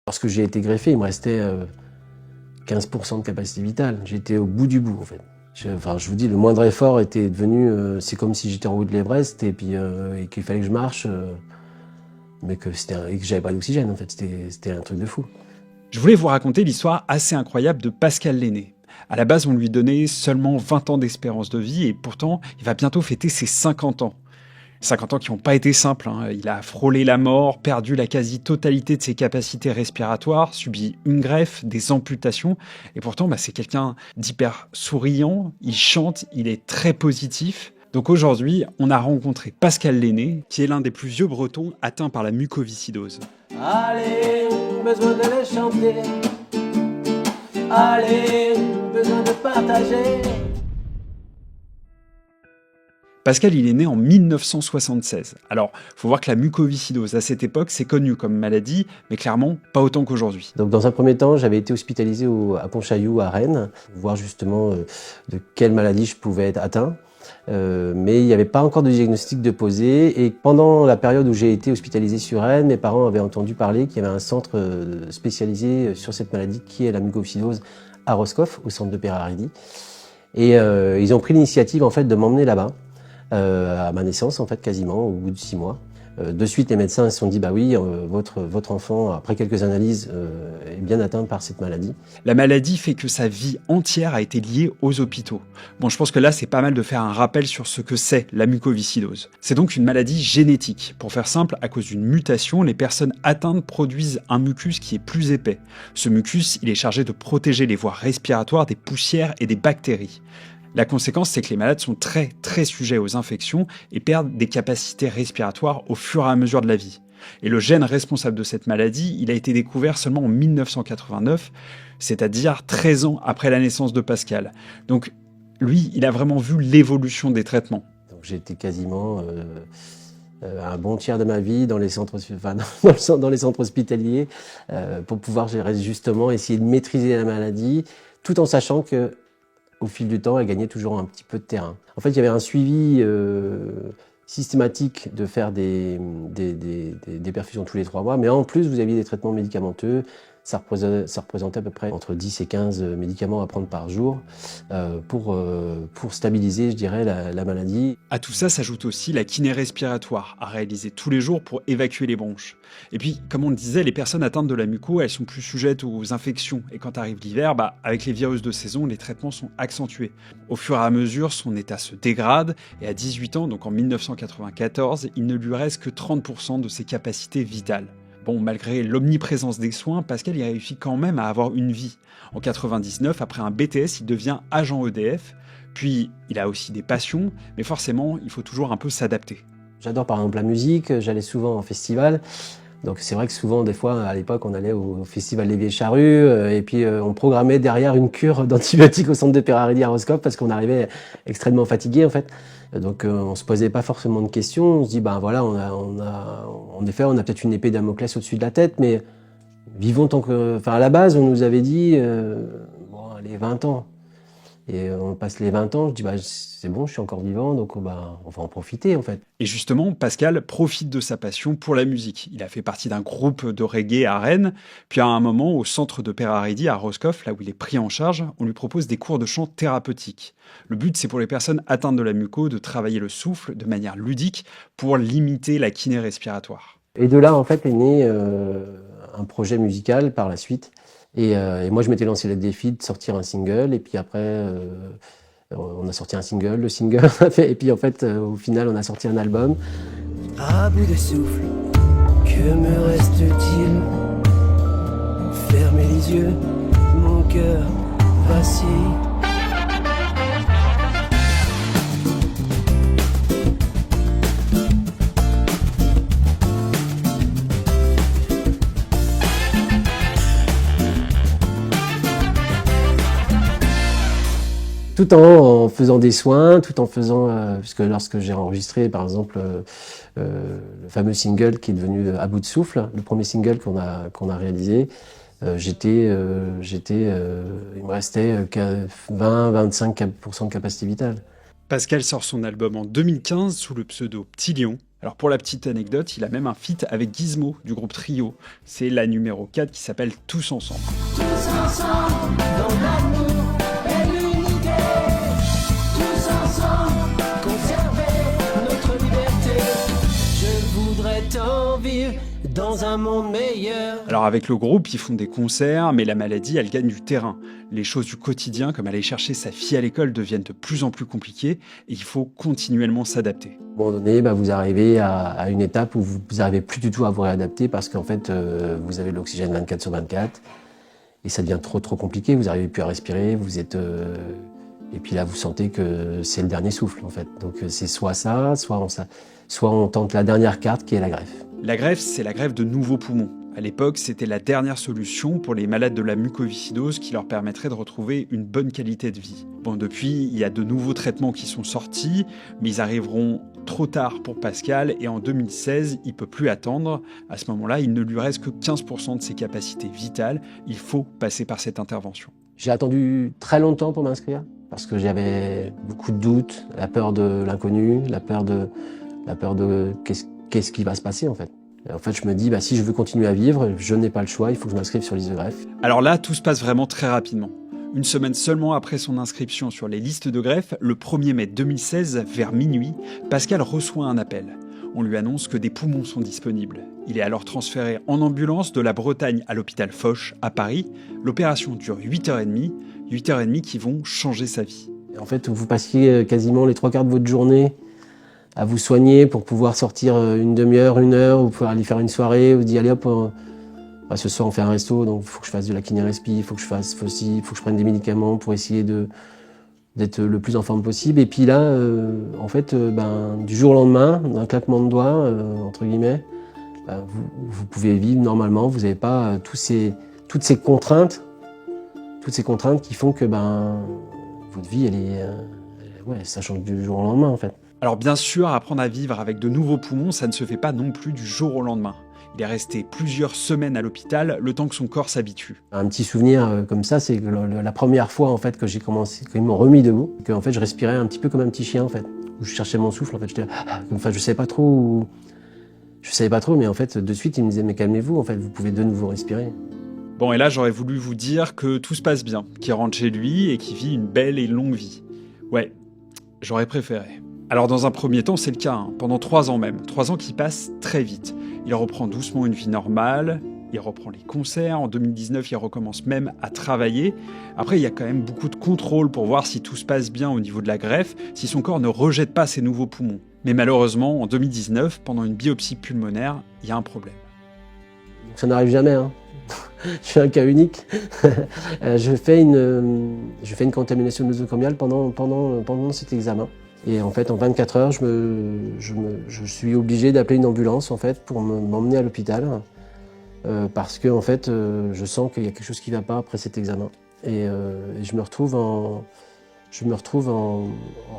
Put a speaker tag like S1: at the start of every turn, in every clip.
S1: Lorsque j'ai été greffé, il me restait 15% de capacité vitale. J'étais au bout du bout, en fait. Je vous dis, le moindre effort était devenu... c'est comme si j'étais en haut de l'Everest et qu'il fallait que je marche, mais que j'avais pas d'oxygène, en fait. C'était un truc de fou.
S2: Je voulais vous raconter l'histoire assez incroyable de Pascal Lenné. À la base, on lui donnait seulement 20 ans d'espérance de vie et pourtant, il va bientôt fêter ses 50 ans. 50 ans qui n'ont pas été simples, hein. Il a frôlé la mort, perdu la quasi-totalité de ses capacités respiratoires, subi une greffe, des amputations, et pourtant c'est quelqu'un d'hyper souriant, il chante, il est très positif. Donc aujourd'hui, on a rencontré Pascal Lenné, qui est l'un des plus vieux Bretons atteints par la mucoviscidose.
S1: Allez, besoin de les chanter. Allez, besoin de partager.
S2: Pascal, il est né en 1976. Alors, faut voir que la mucoviscidose, à cette époque, c'est connu comme maladie, mais clairement pas autant qu'aujourd'hui.
S1: Donc dans un premier temps, j'avais été hospitalisé à Pontchaillou, à Rennes, pour voir justement de quelle maladie je pouvais être atteint. Mais il n'y avait pas encore de diagnostic de posé. Et pendant la période où j'ai été hospitalisé sur Rennes, mes parents avaient entendu parler qu'il y avait un centre spécialisé sur cette maladie qui est la mucoviscidose à Roscoff, au centre de Péraridi. Et ils ont pris l'initiative en fait de m'emmener là-bas. À ma naissance, en fait, quasiment, au bout de 6 mois. De suite, les médecins se sont dit, bah oui, votre enfant, après quelques analyses, est bien atteint par cette maladie.
S2: La maladie fait que sa vie entière a été liée aux hôpitaux. Bon, je pense que là, c'est pas mal de faire un rappel sur ce que c'est la mucoviscidose. C'est donc une maladie génétique. Pour faire simple, à cause d'une mutation, les personnes atteintes produisent un mucus qui est plus épais. Ce mucus, il est chargé de protéger les voies respiratoires des poussières et des bactéries. La conséquence, c'est que les malades sont très sujets aux infections et perdent des capacités respiratoires au fur et à mesure de la vie. Et le gène responsable de cette maladie, il a été découvert seulement en 1989, c'est-à-dire 13 ans après la naissance de Pascal. Donc lui, il a vraiment vu l'évolution des traitements.
S1: Donc j'ai été quasiment un bon tiers de ma vie dans les centres, dans les centres hospitaliers pour pouvoir justement essayer de maîtriser la maladie, tout en sachant que au fil du temps, elle gagnait toujours un petit peu de terrain. En fait, il y avait un suivi systématique de faire des perfusions tous les 3 mois, mais en plus, vous aviez des traitements médicamenteux. Ça représentait à peu près entre 10 et 15 médicaments à prendre par jour pour stabiliser, je dirais, la maladie.
S2: À tout ça s'ajoute aussi la kiné respiratoire, à réaliser tous les jours pour évacuer les bronches. Et puis, comme on le disait, les personnes atteintes de la muco, elles sont plus sujettes aux infections. Et quand arrive l'hiver, avec les virus de saison, les traitements sont accentués. Au fur et à mesure, son état se dégrade, et à 18 ans, donc en 1994, il ne lui reste que 30% de ses capacités vitales. Bon, malgré l'omniprésence des soins, Pascal y réussit quand même à avoir une vie. En 99, après un BTS, il devient agent EDF, puis il a aussi des passions, mais forcément, il faut toujours un peu s'adapter.
S1: J'adore par exemple la musique, j'allais souvent en festival, donc c'est vrai que souvent, des fois, à l'époque, on allait au festival des Vieilles Charrues, et puis on programmait derrière une cure d'antibiotiques au centre de Péraridi à Roscoff, parce qu'on arrivait extrêmement fatigué en fait. Donc on se posait pas forcément de questions, on se dit voilà, en effet on a peut-être une épée Damoclès au-dessus de la tête, mais vivons tant que... à la base on nous avait dit allez 20 ans. Et on passe les 20 ans, je dis c'est bon, je suis encore vivant, donc on va en profiter en fait.
S2: Et justement, Pascal profite de sa passion pour la musique. Il a fait partie d'un groupe de reggae à Rennes, puis à un moment, au centre de Péraridi, à Roscoff, là où il est pris en charge, on lui propose des cours de chant thérapeutiques. Le but, c'est pour les personnes atteintes de la muco de travailler le souffle de manière ludique pour limiter la kiné respiratoire.
S1: Et de là, en fait, est né un projet musical par la suite. Et moi, je m'étais lancé le défi de sortir un single, et puis après, on a sorti un single, le single, et puis en fait, au final, on a sorti un album.
S3: À bout de souffle, que me reste-t-il? Fermez les yeux, mon cœur vacille.
S1: Tout en faisant des soins, tout en faisant... puisque lorsque j'ai enregistré, par exemple, le fameux single qui est devenu À bout de souffle, le premier single qu'on a réalisé, il me restait 20-25% de capacité vitale.
S2: Pascal sort son album en 2015 sous le pseudo Petit Lion. Alors pour la petite anecdote, il a même un feat avec Gizmo du groupe Trio. C'est la numéro 4 qui s'appelle Tous ensemble.
S3: Tous ensemble, dans l'amour et l'unité. Tous ensemble, conserver notre liberté. Je voudrais tant vivre dans un monde meilleur.
S2: Alors avec le groupe, ils font des concerts, mais la maladie, elle gagne du terrain. Les choses du quotidien, comme aller chercher sa fille à l'école, deviennent de plus en plus compliquées et il faut continuellement s'adapter.
S1: À un moment donné, vous arrivez à une étape où vous n'arrivez plus du tout à vous réadapter parce qu'en fait, vous avez de l'oxygène 24 sur 24 et ça devient trop compliqué. Vous n'arrivez plus à respirer, vous êtes... Et puis là, vous sentez que c'est le dernier souffle, en fait. Donc c'est soit ça, soit on tente la dernière carte qui est la greffe.
S2: La greffe, c'est la greffe de nouveaux poumons. À l'époque, c'était la dernière solution pour les malades de la mucoviscidose qui leur permettrait de retrouver une bonne qualité de vie. Bon, depuis, il y a de nouveaux traitements qui sont sortis, mais ils arriveront trop tard pour Pascal et en 2016, il ne peut plus attendre. À ce moment-là, il ne lui reste que 15% de ses capacités vitales. Il faut passer par cette intervention.
S1: J'ai attendu très longtemps pour m'inscrire parce que j'avais beaucoup de doutes, la peur de l'inconnu, la peur de qu'est-ce qui va se passer en fait. Et en fait, je me dis, si je veux continuer à vivre, je n'ai pas le choix, il faut que je m'inscrive sur liste de greffe.
S2: Alors là, tout se passe vraiment très rapidement. Une semaine seulement après son inscription sur les listes de greffe, le 1er mai 2016, vers minuit, Pascal reçoit un appel. On lui annonce que des poumons sont disponibles. Il est alors transféré en ambulance de la Bretagne à l'hôpital Foch, à Paris. L'opération dure 8h30 qui vont changer sa vie.
S1: Et en fait, vous passiez quasiment les 3 quarts de votre journée à vous soigner pour pouvoir sortir une demi-heure, 1 heure, ou pouvoir aller faire une soirée, ou dire allez hop, ce soir on fait un resto, donc il faut que je fasse de la kiné-respi, il faut que je prenne des médicaments pour essayer d'être le plus en forme possible. Et puis là, en fait, du jour au lendemain, d'un claquement de doigts, entre guillemets, vous pouvez vivre normalement, vous n'avez pas toutes ces contraintes qui font que votre vie, ça change du jour au lendemain en fait.
S2: Alors bien sûr, apprendre à vivre avec de nouveaux poumons, ça ne se fait pas non plus du jour au lendemain. Il est resté plusieurs semaines à l'hôpital, le temps que son corps s'habitue.
S1: Un petit souvenir comme ça, c'est la première fois en fait que j'ai commencé, quand ils m'ont remis debout, que en fait je respirais un petit peu comme un petit chien en fait, où je cherchais mon souffle en fait, je savais pas trop, mais en fait de suite ils me disaient mais calmez-vous en fait, vous pouvez de nouveau respirer.
S2: Bon et là j'aurais voulu vous dire que tout se passe bien, qu'il rentre chez lui et qu'il vit une belle et longue vie. Ouais, j'aurais préféré. Alors dans un premier temps, c'est le cas, pendant 3 ans même. 3 ans qui passent très vite. Il reprend doucement une vie normale, il reprend les concerts, en 2019 il recommence même à travailler. Après il y a quand même beaucoup de contrôle pour voir si tout se passe bien au niveau de la greffe, si son corps ne rejette pas ses nouveaux poumons. Mais malheureusement, en 2019, pendant une biopsie pulmonaire, il y a un problème.
S1: Ça n'arrive jamais, Je suis un cas unique. Je fais une contamination nosocomiale pendant cet examen. Et en fait, en 24 heures, je suis obligé d'appeler une ambulance en fait, pour m'emmener à l'hôpital. Parce que en fait, je sens qu'il y a quelque chose qui ne va pas après cet examen. Et je me retrouve en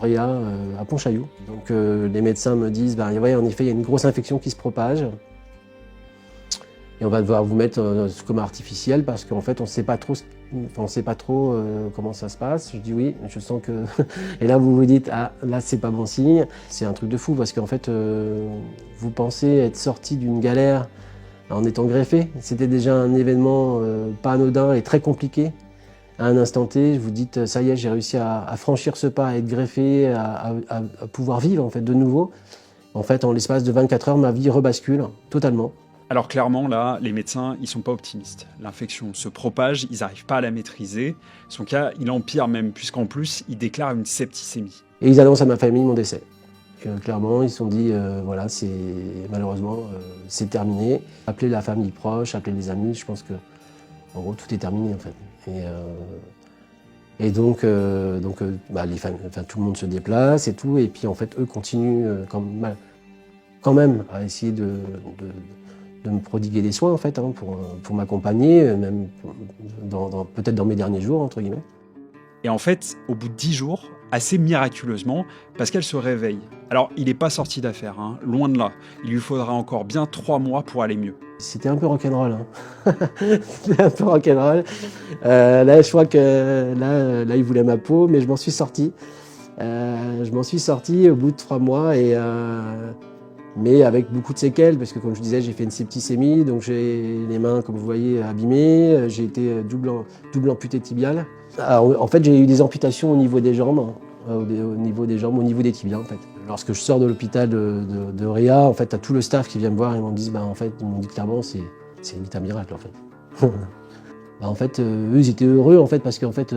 S1: réa à Pontchaillou. Donc les médecins me disent, ouais, en effet, il y a une grosse infection qui se propage. Et on va devoir vous mettre sous coma artificiel parce qu'en fait, on ne sait pas trop comment ça se passe. Je dis oui, je sens que... Et là, vous vous dites, ah, là, c'est pas bon signe. C'est un truc de fou parce qu'en fait, vous pensez être sorti d'une galère en étant greffé. C'était déjà un événement pas anodin et très compliqué. À un instant T, vous dites, ça y est, j'ai réussi à franchir ce pas, à être greffé, à pouvoir vivre en fait, de nouveau. En fait, en l'espace de 24 heures, ma vie rebascule totalement.
S2: Alors clairement, là, les médecins, ils sont pas optimistes. L'infection se propage, ils n'arrivent pas à la maîtriser. Son cas, il empire même, puisqu'en plus, il déclare une septicémie.
S1: Et ils annoncent à ma famille mon décès. Clairement, ils se sont dit, voilà, malheureusement, c'est terminé. Appelez la famille proche, appelez les amis, je pense que, en gros, tout est terminé, en fait. Et donc, tout le monde se déplace et tout, et puis, en fait, eux continuent quand même à essayer de me prodiguer des soins en fait, pour m'accompagner, même peut-être dans mes derniers jours, entre guillemets.
S2: Et en fait, au bout de 10 jours, assez miraculeusement, Pascal se réveille. Alors, il n'est pas sorti d'affaire, loin de là. Il lui faudra encore bien 3 mois pour aller mieux.
S1: C'était un peu rock'n'roll. C'était un peu rock'n'roll. Là, je crois que là, il voulait ma peau, mais je m'en suis sorti. Au bout de 3 mois et... mais avec beaucoup de séquelles, parce que comme je disais, j'ai fait une septicémie, donc j'ai les mains, comme vous voyez, abîmées, j'ai été double amputé tibial. Alors, en fait, j'ai eu des amputations au niveau des jambes, au niveau des jambes, au niveau des tibias, en fait. Lorsque je sors de l'hôpital de Réa, en fait, t'as tout le staff qui vient me voir et m'ont dit, en fait, ils m'ont dit clairement, c'est limite un miracle, en fait. En fait, eux, ils étaient heureux, en fait, parce qu'en fait,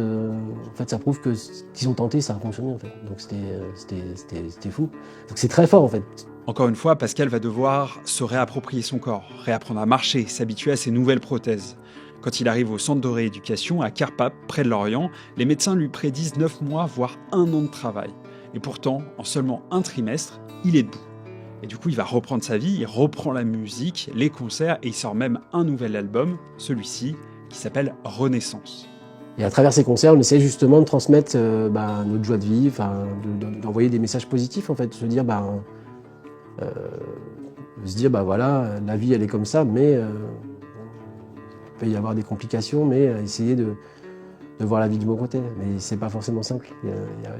S1: ça prouve que ce qu'ils ont tenté, ça a fonctionné, en fait. Donc c'était fou. Donc c'est très fort, en fait.
S2: Encore une fois, Pascal va devoir se réapproprier son corps, réapprendre à marcher, s'habituer à ses nouvelles prothèses. Quand il arrive au centre de rééducation à Carpap, près de Lorient, les médecins lui prédisent 9 mois, voire 1 an de travail. Et pourtant, en seulement un trimestre, il est debout. Et du coup, il va reprendre sa vie, il reprend la musique, les concerts, et il sort même un nouvel album, celui-ci, qui s'appelle Renaissance.
S1: Et à travers ces concerts, on essaie justement de transmettre notre joie de vivre, d'envoyer des messages positifs, en fait, de se dire, voilà, la vie, elle est comme ça, mais il peut y avoir des complications, mais essayer de voir la vie du bon côté. Mais c'est pas forcément simple. Il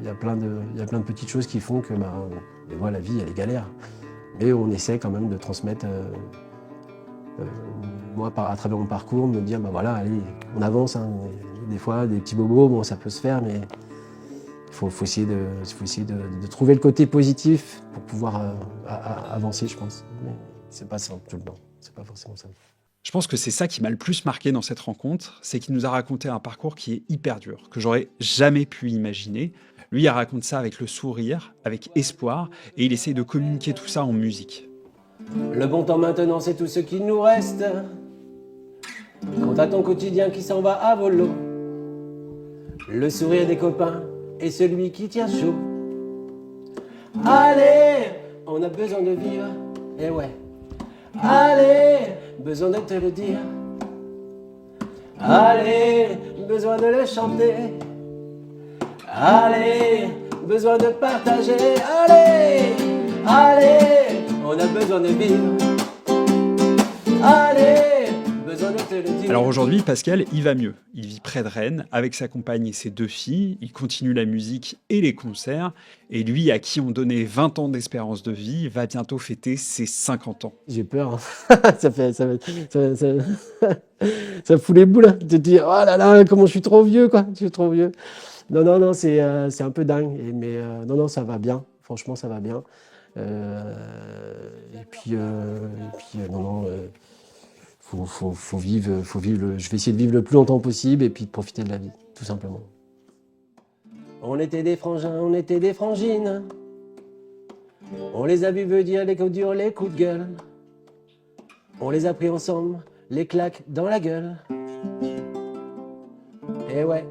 S1: y a plein de petites choses qui font que la vie, elle est galère. Mais on essaie quand même de transmettre, moi, à travers mon parcours, me dire, voilà, allez, on avance. Hein. Des fois, des petits bobos, bon, ça peut se faire, mais il faut essayer de trouver le côté positif pour pouvoir avancer, je pense. Mais c'est pas simple tout le temps. C'est pas forcément simple.
S2: Je pense que c'est ça qui m'a le plus marqué dans cette rencontre, c'est qu'il nous a raconté un parcours qui est hyper dur, que j'aurais jamais pu imaginer. Lui, il raconte ça avec le sourire, avec espoir, et il essaye de communiquer tout ça en musique.
S1: Le bon temps maintenant, c'est tout ce qu'il nous reste. Quant à ton quotidien qui s'en va à volo, le sourire des copains est celui qui tient chaud. Allez, on a besoin de vivre, et ouais. Allez, besoin de te le dire. Allez, besoin de le chanter. Allez, besoin de partager. Allez, allez, on a besoin de vivre. Allez, besoin de te le dire.
S2: Alors aujourd'hui, Pascal, il va mieux. Il vit près de Rennes, avec sa compagne et ses 2 filles. Il continue la musique et les concerts. Et lui, à qui on donnait 20 ans d'espérance de vie, va bientôt fêter ses 50 ans.
S1: J'ai peur. Hein. Ça fout les boules. De te dire, oh là là, comment je suis trop vieux, quoi. Je suis trop vieux. Non, c'est un peu dingue. Mais non, ça va bien. Franchement, ça va bien. Faut vivre. Je vais essayer de vivre le plus longtemps possible et puis de profiter de la vie, tout simplement. On était des frangins, on était des frangines. On les a vus venir, les coups durs, les coups de gueule. On les a pris ensemble, les claques dans la gueule. Et ouais.